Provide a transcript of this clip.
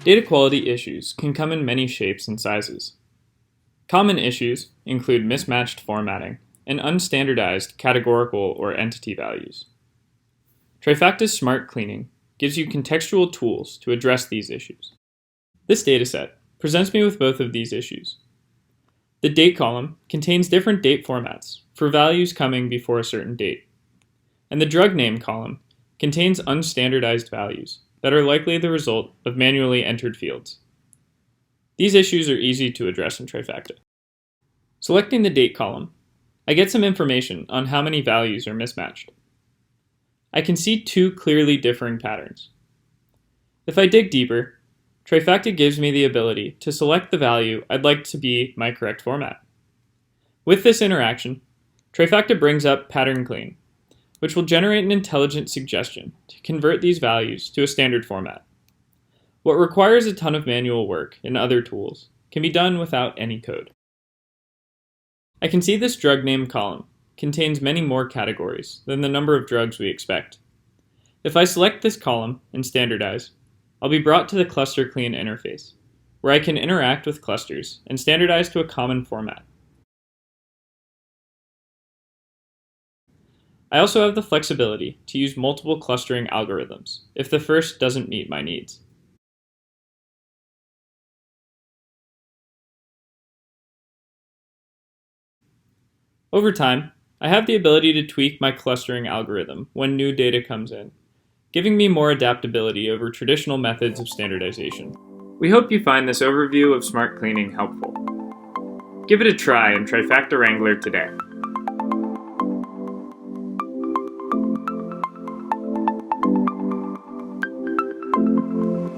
Data quality issues can come in many shapes and sizes. Common issues include mismatched formatting and unstandardized categorical or entity values. Trifacta's smart cleaning gives you contextual tools to address these issues. This dataset presents me with both of these issues. The date column contains different date formats for values coming before a certain date, and the drug name column contains unstandardized values that are likely the result of manually entered fields. These issues are easy to address in Trifacta. Selecting the date column, I get some information on how many values are mismatched. I can see two clearly differing patterns. If I dig deeper, Trifacta gives me the ability to select the value I'd like to be my correct format. With this interaction, Trifacta brings up Pattern Clean, which will generate an intelligent suggestion to convert these values to a standard format. What requires a ton of manual work in other tools can be done without any code. I can see this drug name column contains many more categories than the number of drugs we expect. If I select this column and standardize, I'll be brought to the Cluster Clean interface, where I can interact with clusters and standardize to a common format. I also have the flexibility to use multiple clustering algorithms if the first doesn't meet my needs. Over time, I have the ability to tweak my clustering algorithm when new data comes in, giving me more adaptability over traditional methods of standardization. We hope you find this overview of smart cleaning helpful. Give it a try in Trifacta Wrangler today.